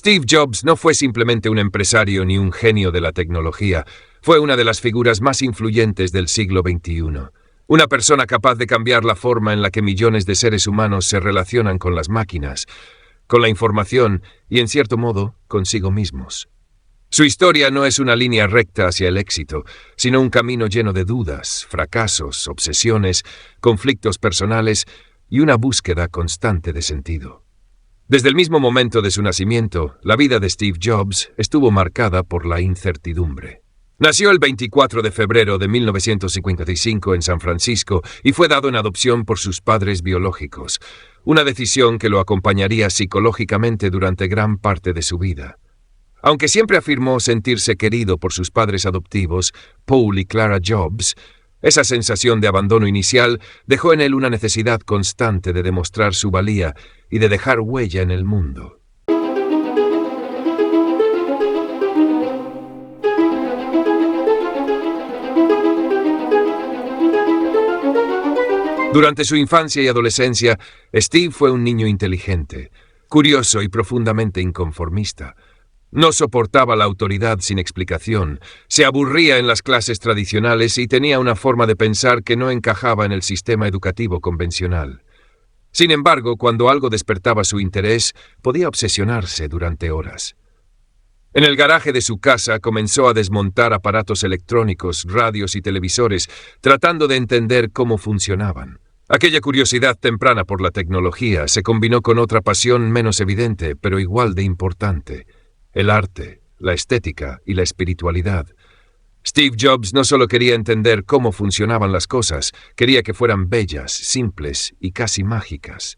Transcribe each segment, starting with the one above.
Steve Jobs no fue simplemente un empresario ni un genio de la tecnología, fue una de las figuras más influyentes del siglo XXI. Una persona capaz de cambiar la forma en la que millones de seres humanos se relacionan con las máquinas, con la información y, en cierto modo, consigo mismos. Su historia no es una línea recta hacia el éxito, sino un camino lleno de dudas, fracasos, obsesiones, conflictos personales y una búsqueda constante de sentido. Desde el mismo momento de su nacimiento, la vida de Steve Jobs estuvo marcada por la incertidumbre. Nació el 24 de febrero de 1955 en San Francisco y fue dado en adopción por sus padres biológicos, una decisión que lo acompañaría psicológicamente durante gran parte de su vida. Aunque siempre afirmó sentirse querido por sus padres adoptivos, Paul y Clara Jobs, esa sensación de abandono inicial dejó en él una necesidad constante de demostrar su valía y de dejar huella en el mundo. Durante su infancia y adolescencia, Steve fue un niño inteligente, curioso y profundamente inconformista. No soportaba la autoridad sin explicación, se aburría en las clases tradicionales y tenía una forma de pensar que no encajaba en el sistema educativo convencional. Sin embargo, cuando algo despertaba su interés, podía obsesionarse durante horas. En el garaje de su casa comenzó a desmontar aparatos electrónicos, radios y televisores, tratando de entender cómo funcionaban. Aquella curiosidad temprana por la tecnología se combinó con otra pasión menos evidente, pero igual de importante: el arte, la estética y la espiritualidad. Steve Jobs no solo quería entender cómo funcionaban las cosas, quería que fueran bellas, simples y casi mágicas.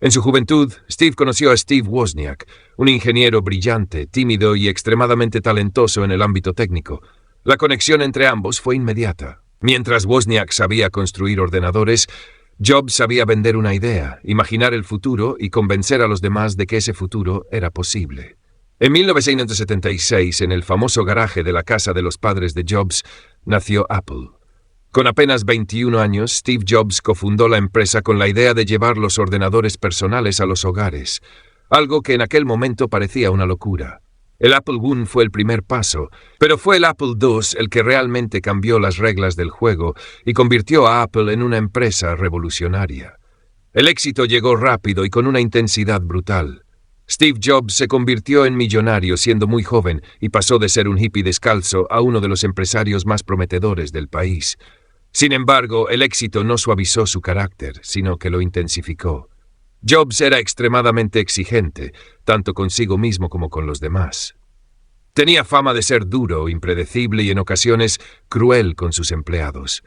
En su juventud, Steve conoció a Steve Wozniak, un ingeniero brillante, tímido y extremadamente talentoso en el ámbito técnico. La conexión entre ambos fue inmediata. Mientras Wozniak sabía construir ordenadores, Jobs sabía vender una idea, imaginar el futuro y convencer a los demás de que ese futuro era posible. En 1976, en el famoso garaje de la casa de los padres de Jobs, nació Apple. Con apenas 21 años, Steve Jobs cofundó la empresa con la idea de llevar los ordenadores personales a los hogares, algo que en aquel momento parecía una locura. El Apple I fue el primer paso, pero fue el Apple II el que realmente cambió las reglas del juego y convirtió a Apple en una empresa revolucionaria. El éxito llegó rápido y con una intensidad brutal. Steve Jobs se convirtió en millonario siendo muy joven y pasó de ser un hippie descalzo a uno de los empresarios más prometedores del país. Sin embargo, el éxito no suavizó su carácter, sino que lo intensificó. Jobs era extremadamente exigente, tanto consigo mismo como con los demás. Tenía fama de ser duro, impredecible y en ocasiones cruel con sus empleados.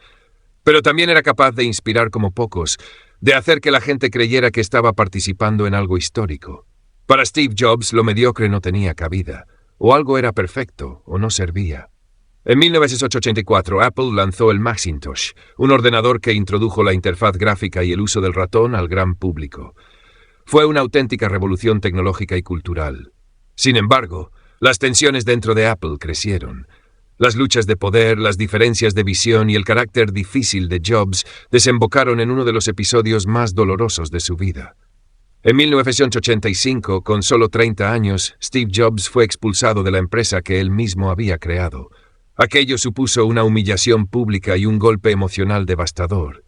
Pero también era capaz de inspirar como pocos, de hacer que la gente creyera que estaba participando en algo histórico. Para Steve Jobs, lo mediocre no tenía cabida. O algo era perfecto, o no servía. En 1984, Apple lanzó el Macintosh, un ordenador que introdujo la interfaz gráfica y el uso del ratón al gran público. Fue una auténtica revolución tecnológica y cultural. Sin embargo, las tensiones dentro de Apple crecieron. Las luchas de poder, las diferencias de visión y el carácter difícil de Jobs desembocaron en uno de los episodios más dolorosos de su vida. En 1985, con solo 30 años, Steve Jobs fue expulsado de la empresa que él mismo había creado. Aquello supuso una humillación pública y un golpe emocional devastador.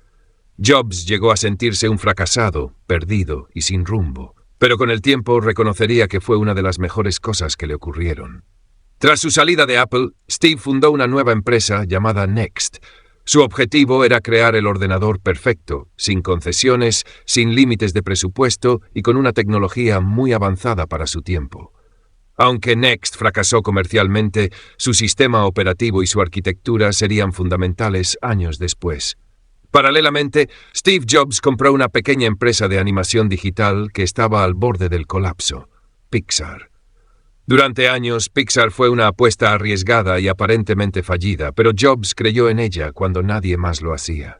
Jobs llegó a sentirse un fracasado, perdido y sin rumbo, pero con el tiempo reconocería que fue una de las mejores cosas que le ocurrieron. Tras su salida de Apple, Steve fundó una nueva empresa llamada Next. Su objetivo era crear el ordenador perfecto, sin concesiones, sin límites de presupuesto y con una tecnología muy avanzada para su tiempo. Aunque Next fracasó comercialmente, su sistema operativo y su arquitectura serían fundamentales años después. Paralelamente, Steve Jobs compró una pequeña empresa de animación digital que estaba al borde del colapso: Pixar. Durante años, Pixar fue una apuesta arriesgada y aparentemente fallida, pero Jobs creyó en ella cuando nadie más lo hacía.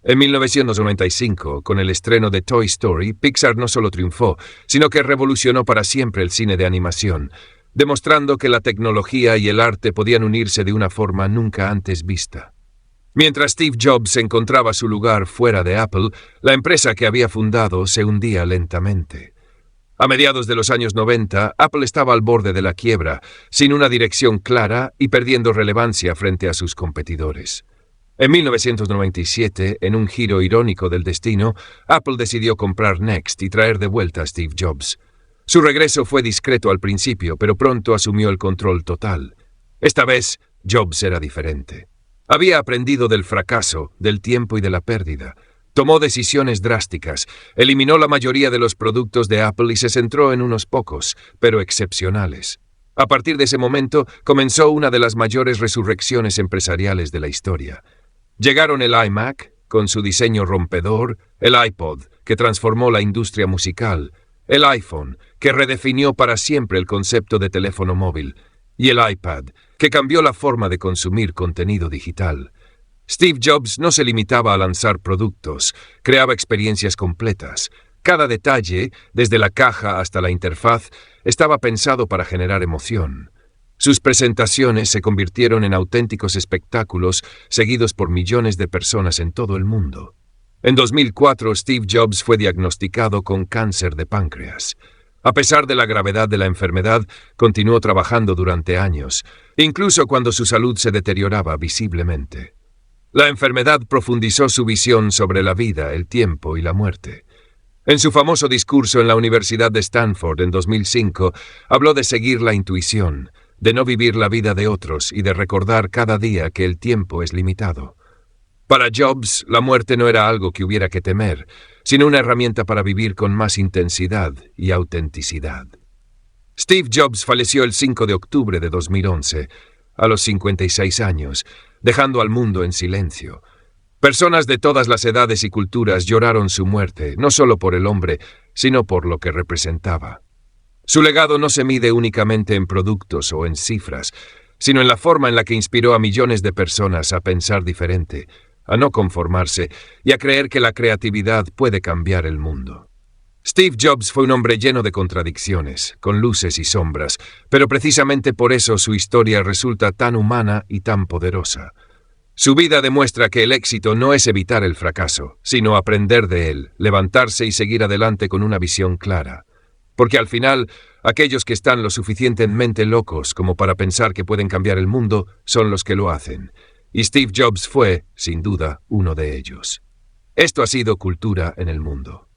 En 1995, con el estreno de Toy Story, Pixar no solo triunfó, sino que revolucionó para siempre el cine de animación, demostrando que la tecnología y el arte podían unirse de una forma nunca antes vista. Mientras Steve Jobs encontraba su lugar fuera de Apple, la empresa que había fundado se hundía lentamente. A mediados de los años 90, Apple estaba al borde de la quiebra, sin una dirección clara y perdiendo relevancia frente a sus competidores. En 1997, en un giro irónico del destino, Apple decidió comprar Next y traer de vuelta a Steve Jobs. Su regreso fue discreto al principio, pero pronto asumió el control total. Esta vez, Jobs era diferente. Había aprendido del fracaso, del tiempo y de la pérdida. Tomó decisiones drásticas, eliminó la mayoría de los productos de Apple y se centró en unos pocos, pero excepcionales. A partir de ese momento, comenzó una de las mayores resurrecciones empresariales de la historia. Llegaron el iMac, con su diseño rompedor, el iPod, que transformó la industria musical, el iPhone, que redefinió para siempre el concepto de teléfono móvil, y el iPad, que cambió la forma de consumir contenido digital. Steve Jobs no se limitaba a lanzar productos, creaba experiencias completas. Cada detalle, desde la caja hasta la interfaz, estaba pensado para generar emoción. Sus presentaciones se convirtieron en auténticos espectáculos seguidos por millones de personas en todo el mundo. En 2004, Steve Jobs fue diagnosticado con cáncer de páncreas. A pesar de la gravedad de la enfermedad, continuó trabajando durante años, incluso cuando su salud se deterioraba visiblemente. La enfermedad profundizó su visión sobre la vida, el tiempo y la muerte. En su famoso discurso en la Universidad de Stanford en 2005, habló de seguir la intuición, de no vivir la vida de otros y de recordar cada día que el tiempo es limitado. Para Jobs, la muerte no era algo que hubiera que temer, sino una herramienta para vivir con más intensidad y autenticidad. Steve Jobs falleció el 5 de octubre de 2011, a los 56 años, dejando al mundo en silencio. Personas de todas las edades y culturas lloraron su muerte, no solo por el hombre, sino por lo que representaba. Su legado no se mide únicamente en productos o en cifras, sino en la forma en la que inspiró a millones de personas a pensar diferente, a no conformarse y a creer que la creatividad puede cambiar el mundo. Steve Jobs fue un hombre lleno de contradicciones, con luces y sombras, pero precisamente por eso su historia resulta tan humana y tan poderosa. Su vida demuestra que el éxito no es evitar el fracaso, sino aprender de él, levantarse y seguir adelante con una visión clara. Porque al final, aquellos que están lo suficientemente locos como para pensar que pueden cambiar el mundo son los que lo hacen. Y Steve Jobs fue, sin duda, uno de ellos. Esto ha sido Cultura en el Mundo.